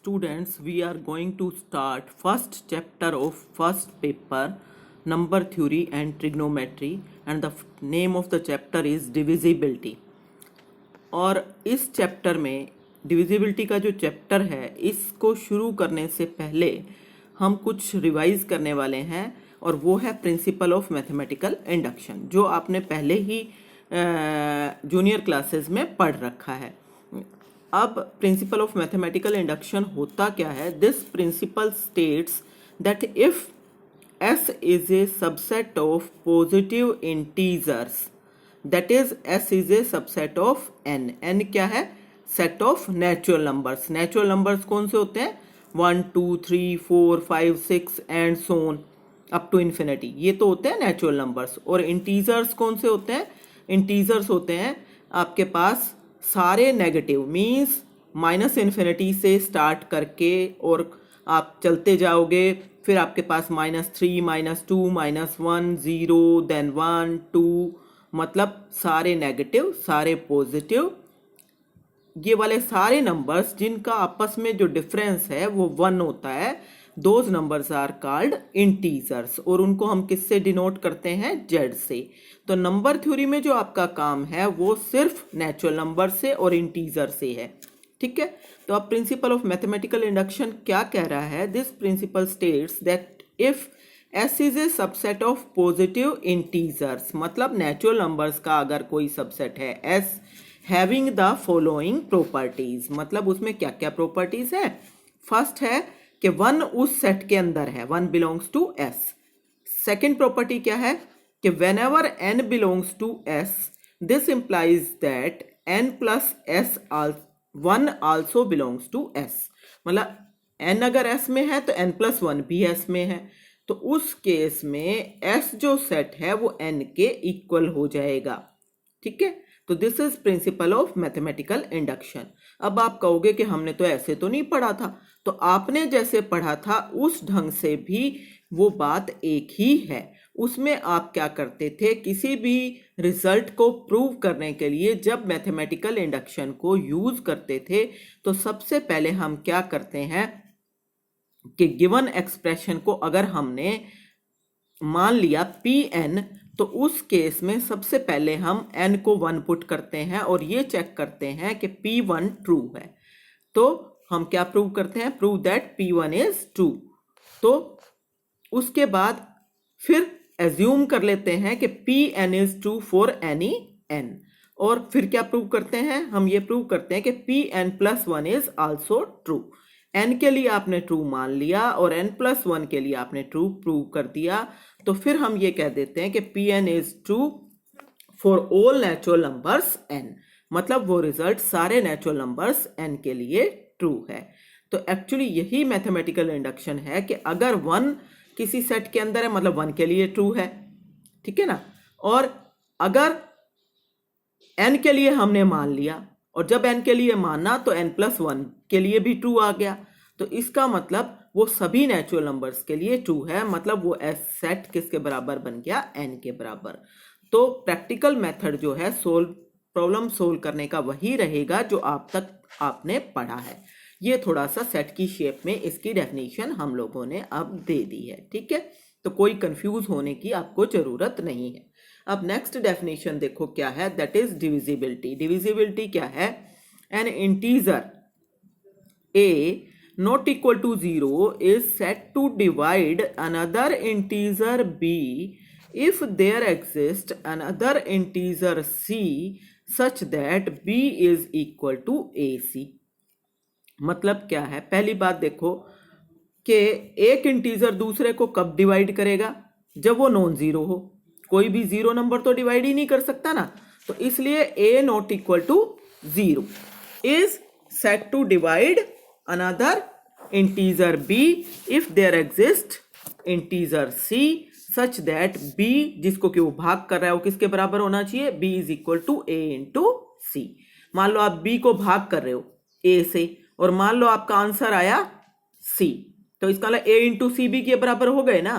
students, we are going to start first chapter of first paper, number theory and trigonometry, and the name of the chapter is divisibility. और इस chapter में divisibility का जो chapter है इसको शुरू करने से पहले हम कुछ रिवाइज करने वाले हैं और वो है प्रिंसिपल ऑफ मैथमेटिकल इंडक्शन, जो आपने पहले ही जूनियर क्लासेस में पढ़ रखा है। अब प्रिंसिपल ऑफ मैथमेटिकल इंडक्शन होता क्या है? This principle states that if S is a subset of positive integers, that is S is a subset of N. N क्या है? Set of natural numbers. Natural numbers कौन से होते हैं? 1, 2, 3, 4, 5, 6 and so on up to infinity. ये तो होते हैं natural numbers. और integers कौन से होते हैं? Integers होते हैं आपके पास सारे नेगेटिव, मीन्स माइनस इन्फिनिटी से स्टार्ट करके और आप चलते जाओगे, फिर आपके पास -3, -2, -1, 0, देन 1, 2, मतलब सारे नेगेटिव, सारे पॉजिटिव, ये वाले सारे नंबर्स जिनका आपस में जो डिफरेंस है वो 1 होता है, those numbers are called integers. और उनको हम किससे डिनोट करते हैं? Z से। तो नंबर थ्योरी में जो आपका काम है वो सिर्फ नेचुरल नंबर से और इंटीजर से है, ठीक है। तो अब प्रिंसिपल ऑफ मैथमेटिकल इंडक्शन क्या कह रहा है? This principle states that if S is a subset of positive integers, मतलब नेचुरल नंबर्स का अगर कोई सबसेट है S having the following properties, मतलब उसमें क्या क्या प्रॉपर्टीज है? फर्स्ट है कि 1 उस सेट के अंदर है, 1 belongs to S। Second property क्या है कि whenever N belongs to S, this implies that N plus S 1 also belongs to S, मतलब N अगर S में है तो N प्लस 1 भी S में है, तो उस केस में S जो सेट है वो N के इक्वल हो जाएगा, ठीक है। तो this is principle of mathematical induction. अब आप कहोगे कि हमने तो ऐसे तो नहीं पढ़ा था, तो आपने जैसे पढ़ा था उस ढंग से भी वो बात एक ही है। उसमें आप क्या करते थे? किसी भी रिजल्ट को प्रूव करने के लिए जब मैथमेटिकल इंडक्शन को यूज करते थे तो सबसे पहले हम क्या करते हैं कि गिवन एक्सप्रेशन को अगर हमने मान लिया Pn, तो उस केस में सबसे पहले हम n को 1 पुट करते हैं और ये चेक करते हैं कि P1 ट्रू है। तो हम क्या प्रूव करते हैं? Prove that P1 is true. तो उसके बाद फिर एज्यूम कर लेते हैं कि Pn is true for any n, और फिर क्या प्रूव करते हैं? हम ये प्रूव करते हैं कि Pn plus 1 is also true. n के लिए आपने ट्रू मान लिया और n प्लस 1 के लिए आपने ट्रू प्रूव कर दिया, तो फिर हम ये कह देते हैं कि Pn is true for all natural numbers n, मतलब वो रिजल्ट सारे नेचुरल नंबर्स n के लिए ट्रू है। तो एक्चुअली यही मैथमेटिकल इंडक्शन है कि अगर 1 किसी सेट के अंदर है मतलब 1 के लिए ट्रू है, ठीक है ना। और अगर n के लिए हमने मान लिया और जब n के लिए माना तो n प्लस 1 के लिए भी ट्रू आ गया, तो इसका मतलब वो सभी नेचुरल नंबर्स के लिए ट्रू है, मतलब वो S सेट किसके बराबर बन गया? n के बराबर। तो प्रैक्टिकल मेथड जो है प्रॉब्लम सोल्व करने का वही रहेगा जो आप तक आपने पढ़ा है। ये थोड़ा सा सेट की शेप में इसकी डेफिनेशन हम लोगों ने अब दे दी है, ठीक है। तो कोई कंफ्यूज होने की आपको जरूरत नहीं है। अब नेक्स्ट डेफिनेशन देखो क्या है, दैट इज डिविजिबिलिटी। डिविजिबिलिटी क्या है? N integer a not equal to 0 is said to divide another integer b if there exists another integer c such that b is equal to ac। मतलब क्या है? पहली बात देखो कि एक इंटीजर दूसरे को कब डिवाइड करेगा? जब वो नॉन जीरो हो। कोई भी जीरो नंबर तो डिवाइड ही नहीं कर सकता ना, तो इसलिए a not equal to 0 is said to divide another integer b if there exist integer c such that b, जिसको कि वो भाग कर रहा है, वो किसके बराबर होना चाहिए? b is equal to a into c। मान लो आप b को भाग कर रहे हो a से और मान लो आपका आंसर आया c, तो इसका मतलब a इंटू सी भी के बराबर हो गए ना।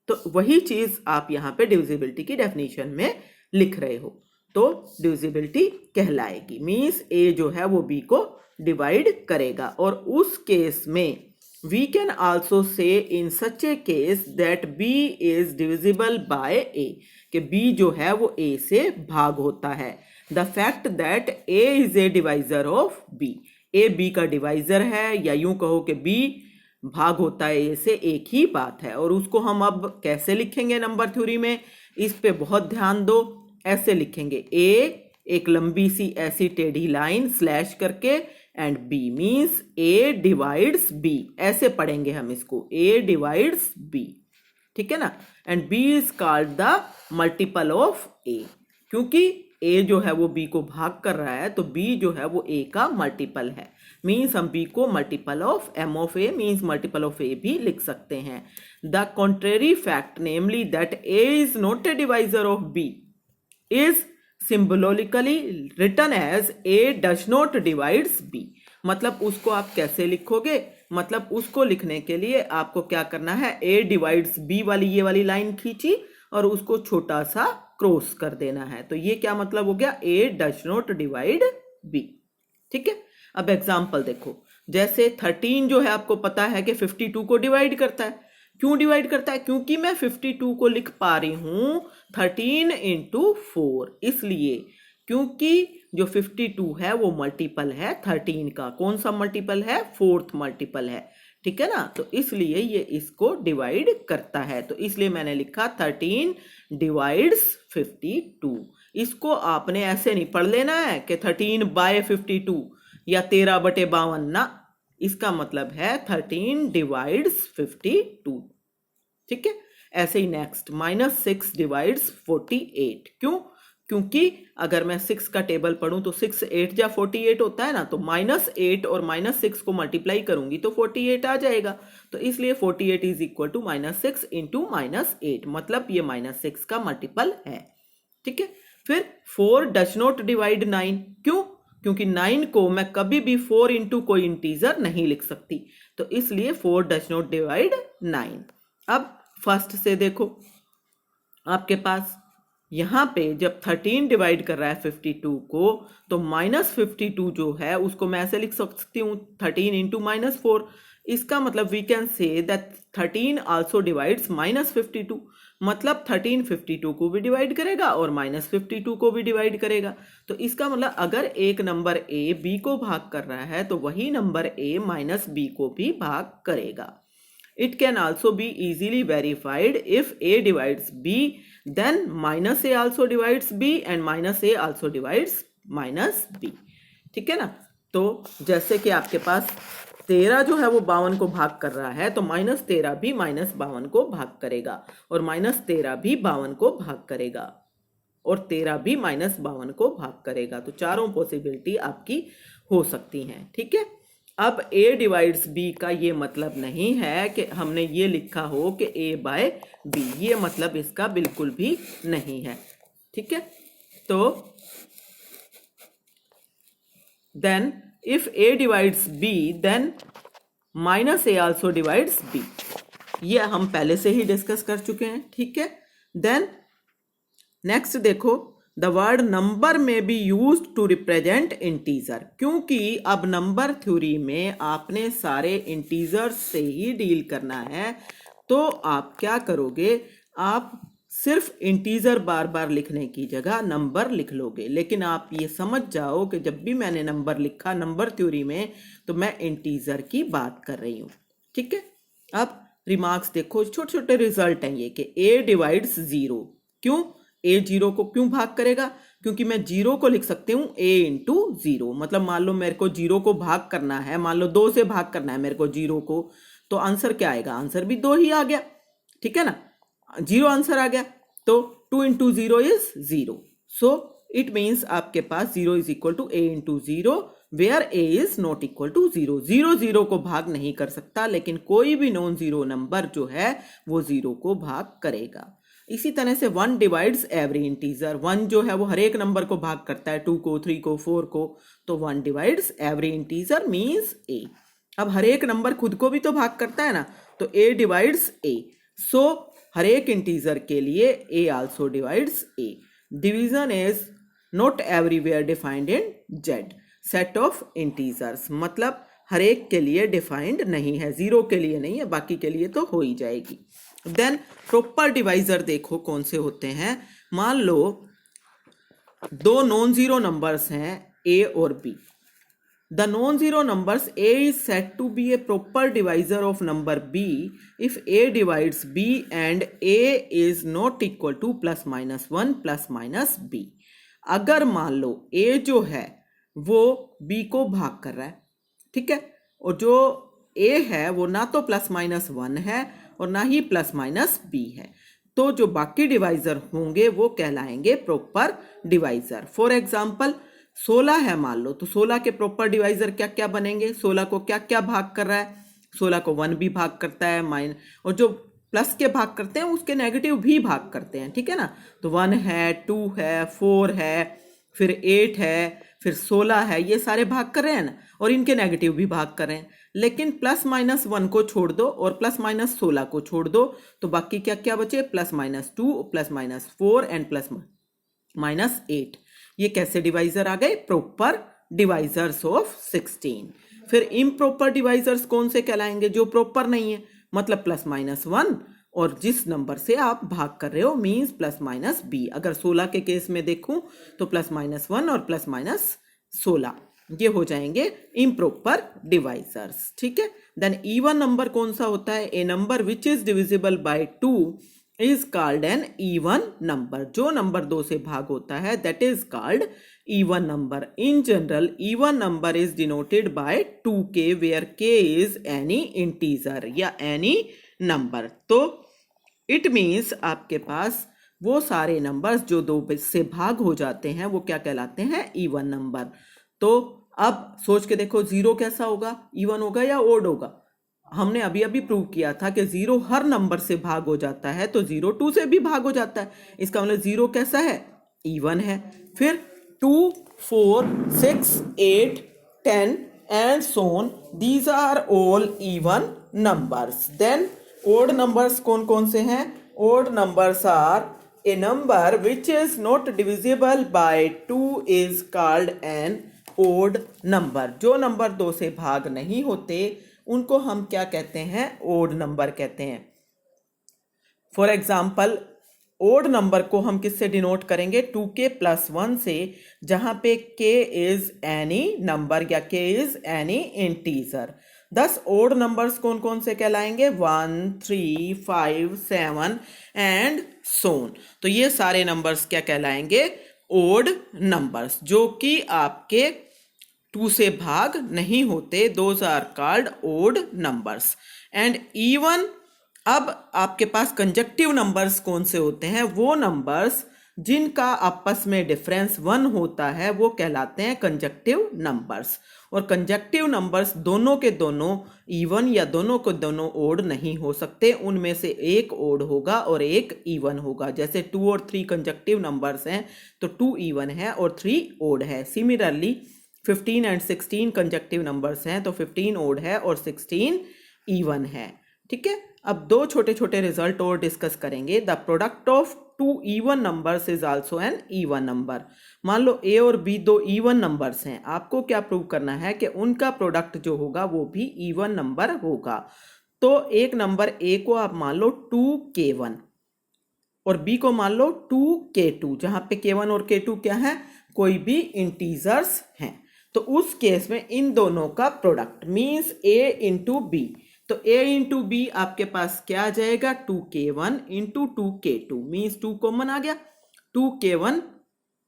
तो वही चीज आप यहाँ पे डिविजिबिलिटी की डेफिनेशन में लिख रहे हो। तो डिविजिबिलिटी कहलाएगी। मीन्स ए जो है वो बी को डिवाइड करेगा। और उस केस में we can also say in such a case that B is divisible by A, कि बी जो है वो ए से भाग होता है। The fact that A is a divisor of b, a b का डिवाइजर है, या यूं कहो कि बी भाग होता है ए से, एक ही बात है। और उसको हम अब कैसे लिखेंगे नंबर थ्योरी में, इस पे बहुत ध्यान दो। ऐसे लिखेंगे, ए एक लंबी सी ऐसी टेढ़ी लाइन स्लैश करके and b means a divides b, ऐसे पढ़ेंगे हम इसको, ए डिवाइड्स बी, ठीक है ना। And B is called the multiple of A, क्योंकि ए जो है वो बी को भाग कर रहा है तो बी जो है वो ए का मल्टीपल है। मीन्स हम बी को multiple of M of A means multiple of A भी लिख सकते हैं। The contrary fact namely that A is not a divisor of B is symbolically written as A does not divides B. मतलब उसको आप कैसे लिखोगे, मतलब उसको लिखने के लिए आपको क्या करना है, ए डिवाइड्स बी वाली ये वाली लाइन खींची और उसको छोटा सा क्रॉस कर देना है। तो ये क्या मतलब हो गया, ए डज नॉट डिवाइड बी, ठीक है। अब एग्जाम्पल देखो, जैसे 13 जो है आपको पता है कि 52 को डिवाइड करता है। क्यों डिवाइड करता है, क्योंकि मैं 52 को लिख पा रही हूं 13 इंटू 4, इसलिए क्योंकि जो 52 है वो मल्टीपल है 13 का। कौन सा मल्टीपल है, फोर्थ मल्टीपल है, ठीक है ना। तो इसलिए ये इसको डिवाइड करता है, तो इसलिए मैंने लिखा 13 डिवाइड्स 52। इसको आपने ऐसे नहीं पढ़ लेना है कि 13 बाय 52 या 13/52 ना, इसका मतलब है 13 डिवाइड्स 52, ठीक है। ऐसे ही नेक्स्ट -6 डिवाइड्स 48। क्यों, क्योंकि अगर मैं 6 का टेबल पढ़ूं तो 6 8 या 48 होता है ना, तो -8 और -6 को मल्टीप्लाई करूंगी तो 48 आ जाएगा। तो इसलिए 48 इज इक्वल टू -6 इंटू -8, मतलब ये -6 का मल्टीपल है, ठीक है। फिर 4 डज नॉट डिवाइड 9। क्यों, क्योंकि 9 को मैं कभी भी 4 इंटू कोई इंटीजर नहीं लिख सकती, तो इसलिए 4 डज नॉट डिवाइड 9। अब फर्स्ट से देखो, आपके पास यहां पे जब 13 डिवाइड कर रहा है 52 को, तो -52 जो है उसको मैं ऐसे लिख सकती हूँ 13 इंटू -4। इसका मतलब we can say that 13 also divides -52, मतलब 13 52 को भी डिवाइड करेगा और -52 को भी डिवाइड करेगा। तो इसका मतलब अगर एक नंबर ए बी को भाग कर रहा है तो वही नंबर ए -b को भी भाग करेगा। It can also be easily verified if a divides b, then -a also divides b and -a also divides -b, ठीक है ना। तो जैसे कि आपके पास 13 जो है वो 52 को भाग कर रहा है, तो -13 भी -52 को भाग करेगा और -13 भी 52 को भाग करेगा और 13 भी -52 को भाग करेगा। तो चारों पॉसिबिलिटी आपकी हो सकती हैं, ठीक है। अब a डिवाइड्स b का ये मतलब नहीं है कि हमने ये लिखा हो कि a बाय b, ये मतलब इसका बिल्कुल भी नहीं है, ठीक है। तो then if a divides b then -a also divides b, ये हम पहले से ही डिस्कस कर चुके हैं, ठीक है। देन नेक्स्ट देखो, द वर्ड नंबर में be use to represent integer, क्योंकि अब नंबर थ्योरी में आपने सारे इंटीजर से ही डील करना है। तो आप क्या करोगे, आप सिर्फ इंटीजर बार बार लिखने की जगह नंबर लिख लोगे। लेकिन आप ये समझ जाओ कि जब भी मैंने नंबर लिखा नंबर थ्योरी में तो मैं इंटीजर की बात कर रही हूँ, ठीक है। अब रिमार्क्स देखो, छोटे छोटे रिजल्ट हैं ये कि a डिवाइड्स 0। क्यों, a 0 को क्यों भाग करेगा, क्योंकि मैं 0 को लिख सकती हूँ a इंटू 0। मतलब मान लो मेरे को 0 को भाग करना है, मान लो 2 से भाग करना है मेरे को 0 को, तो आंसर क्या आएगा, आंसर भी 2 ही आ गया, ठीक है ना। 0 आंसर आ गया, तो 2 into 0 is 0। So it means आपके पास 0 is equal to a into 0 where a is not equal to 0। 0 0 को भाग नहीं कर सकता, लेकिन कोई भी नॉन जीरो नंबर जो है वो 0 को भाग करेगा। इसी तरह से 1 डिवाइड्स एवरी इंटीजर, 1 जो है वो हर एक नंबर को भाग करता है, 2 को 3 को 4 को, तो 1 divides every integer means a। अब हर एक नंबर खुद को भी तो भाग करता है ना, तो a डिवाइड्स a। सो हर एक इंटीजर के लिए a also divides a। Division is not everywhere defined in Z, set of integers, मतलब हर एक के लिए डिफाइंड नहीं है, जीरो के लिए नहीं है, बाकी के लिए तो हो ही जाएगी। देन प्रॉपर डिवाइजर देखो कौन से होते हैं। मान लो दो नॉन जीरो नंबर्स हैं a और b. The non-zero numbers a is said to be a proper divisor of number b if a divides b and a is not equal to plus minus 1 plus minus b. अगर मान लो a जो है वो b को भाग कर रहा है, ठीक है, और जो a है वो ना तो प्लस माइनस 1 है और ना ही प्लस माइनस b है, तो जो बाकी डिवाइजर होंगे वो कहलाएंगे प्रॉपर डिवाइजर। फॉर एग्जाम्पल 16 है मान लो, तो 16 के प्रॉपर डिवाइजर क्या क्या बनेंगे, 16 को क्या क्या भाग कर रहा है, 16 को 1 भी भाग करता है, और जो प्लस के भाग करते हैं उसके नेगेटिव भी भाग करते हैं, ठीक है ना। तो 1 है, 2 है, 4 है, फिर 8 है, फिर 16 है, ये सारे भाग कर रहे हैं ना, और इनके नेगेटिव भी भाग कर रहे हैं। लेकिन प्लस माइनस 1 को छोड़ दो और प्लस माइनस 16 को छोड़ दो, तो बाकी क्या क्या बचे, plus minus 2, plus minus 4 and plus minus 8। ये कैसे डिवाइजर आ गए, प्रॉपर डिवाइजर्स ऑफ 16। फिर इम्प्रॉपर डिवाइजर्स कौन से कहलाएंगे, जो प्रॉपर नहीं है, मतलब प्लस माइनस 1 और जिस नंबर से आप भाग कर रहे हो मींस प्लस माइनस b। अगर 16 के केस में देखूं तो प्लस माइनस 1 और प्लस माइनस 16 ये हो जाएंगे इम्प्रॉपर डिवाइजर्स, ठीक है। देन इवन नंबर कौन सा होता है, a number which is divisible by 2 is called an even number. जो नंबर 2 से भाग होता है that is called even number. In general even number is denoted by 2k where k is any integer या एनी नंबर। तो इट means आपके पास वो सारे नंबर्स जो 2 से भाग हो जाते हैं वो क्या कहलाते हैं, इवन नंबर। तो अब सोच के देखो जीरो कैसा होगा, इवन होगा या ओड होगा। हमने अभी अभी प्रूव किया था कि जीरो हर नंबर से भाग हो जाता है, तो 0 2 से भी भाग हो जाता है, इसका मतलब जीरो कैसा है, इवन है। फिर 2 4 6 8 10 and so on, these are all even numbers। Then odd numbers कौन कौन से हैं, odd numbers are a number which is not divisible by 2 is called an odd number. जो नंबर 2 से भाग नहीं होते उनको हम क्या कहते हैं, ओड नंबर कहते हैं। फॉर एग्जाम्पल ओड नंबर को हम किससे डिनोट करेंगे, 2k + 1 से, जहां पे k इज एनी नंबर या k इज एनी इंटीजर। दस ओड नंबर्स कौन कौन से कहलाएंगे, 1 3 5 7 एंड so on। तो ये सारे नंबर्स क्या कहलाएंगे, ओड नंबर्स, जो कि आपके 2 से भाग नहीं होते, those are called odd numbers. And even, अब आपके पास कंजक्टिव नंबर्स कौन से होते हैं, वो नंबर्स जिनका आपस में डिफरेंस 1 होता है वो कहलाते हैं कंजक्टिव नंबर्स। और कंजक्टिव नंबर्स दोनों के दोनों इवन या दोनों को दोनों ओड नहीं हो सकते, उनमें से एक ओड होगा और एक इवन होगा। जैसे 2 और 3 कंजक्टिव नंबर्स हैं तो 2 इवन है और 3 ओड है। सिमिलरली 15 एंड 16 कंजक्टिव नंबर्स हैं तो 15 ओड है और 16 इवन है, ठीक है। अब 2 छोटे छोटे रिजल्ट और डिस्कस करेंगे। The product of 2 even numbers is also N even number. मान लो a और b 2 इवन नंबर्स हैं, आपको क्या प्रूव करना है कि उनका प्रोडक्ट जो होगा वो भी इवन नंबर होगा। तो एक नंबर a को आप मान लो 2k1 और b को मान लो 2k2, जहां पे k1 और k2 क्या है, कोई भी इंटीजर्स हैं। तो उस केस में इन दोनों का product means a into b। तो a इंटू b आपके पास क्या आ जाएगा, 2k1 into 2k2 means 2 common आ गया, 2k1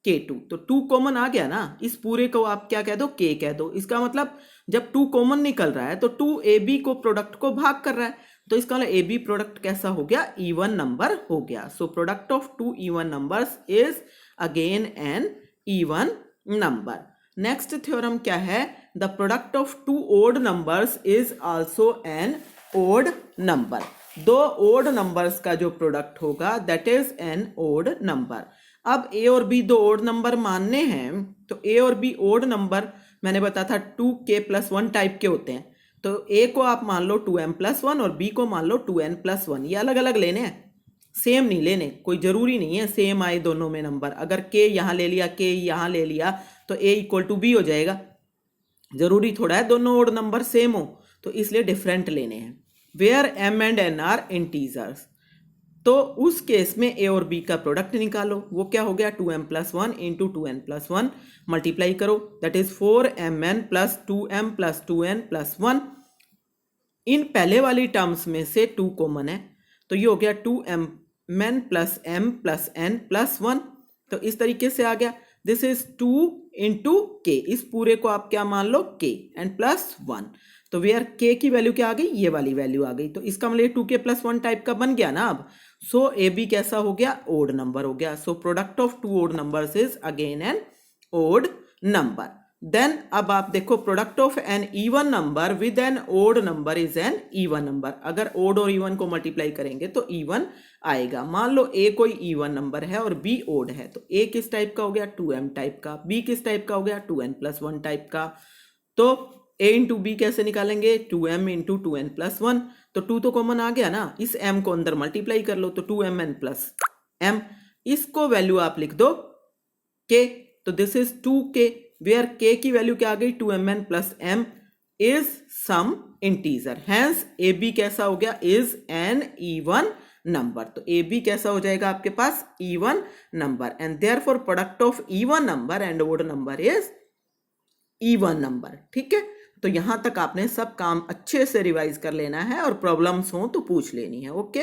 k2, तो 2 कॉमन आ गया ना, इस पूरे को आप क्या कह दो, k कह दो। इसका मतलब जब 2 कॉमन निकल रहा है तो 2ab को प्रोडक्ट को भाग कर रहा है, तो इसका मतलब ab प्रोडक्ट कैसा हो गया, इवन नंबर हो गया। So product of 2 even numbers is again an even number. Next theorem क्या है, the product of 2 odd numbers is also an odd number. 2 odd numbers का जो प्रोडक्ट होगा that is an odd number. अब a और b 2 odd number मानने हैं तो a और b ओड नंबर मैंने बताया था 2k + 1 टाइप के होते हैं। तो a को आप मान लो 2m + 1 और b को मान लो 2n + 1, ये अलग अलग लेने हैं। सेम नहीं लेने, कोई जरूरी नहीं है सेम आए दोनों में नंबर। अगर के यहाँ ले लिया, के यहाँ ले लिया तो ए इक्वल टू बी हो जाएगा, जरूरी थोड़ा है दोनों ओड नंबर सेम हो, तो इसलिए डिफरेंट लेने हैं। Where m and n are integers, तो उस केस में ए और बी का प्रोडक्ट निकालो। वो क्या हो गया, 2m+1 इंटू 2n+1 मल्टीप्लाई करो, that is 4mn plus 2m plus 2n+1। इन पहले वाली टर्म्स में से 2 कॉमन है, तो ये हो गया 2mn plus m plus n+1। तो इस तरीके से आ गया, दिस इज 2 इंटू के, इस पूरे को आप क्या मान लो k एंड +1। तो वेयर k की वैल्यू क्या आ गई, ये वाली वैल्यू आ गई, तो इसका मतलब 2k+1 टाइप का बन गया ना अब। सो ए बी कैसा हो गया, ओड नंबर हो गया। So product of 2 odd numbers is again an odd number. Then अब आप देखो, product of an even number with an odd number is an even number. अगर ओड और इवन को मल्टीप्लाई करेंगे तो इवन आएगा। मान लो ए कोई इवन नंबर है और बी ओड है, तो ए किस टाइप का हो गया, 2m टाइप का, बी किस टाइप का हो गया, 2n+1 टाइप का। तो a इंटू बी कैसे निकालेंगे, 2m इंटू 2n+1, तो 2 तो कॉमन आ गया ना, इस m को अंदर मल्टीप्लाई कर लो तो 2mn प्लस m, इसको वैल्यू आप लिख दो k, तो this is 2k, where k की वैल्यू क्या आ गई, 2mn plus m is some integer, hence a b कैसा हो गया, इज एन इवन नंबर। तो ए बी कैसा हो जाएगा आपके पास, even number, and therefore product of even number and odd number is even number. ठीक है, तो यहां तक आपने सब काम अच्छे से रिवाइज कर लेना है और प्रॉब्लम्स हो तो पूछ लेनी है। ओके।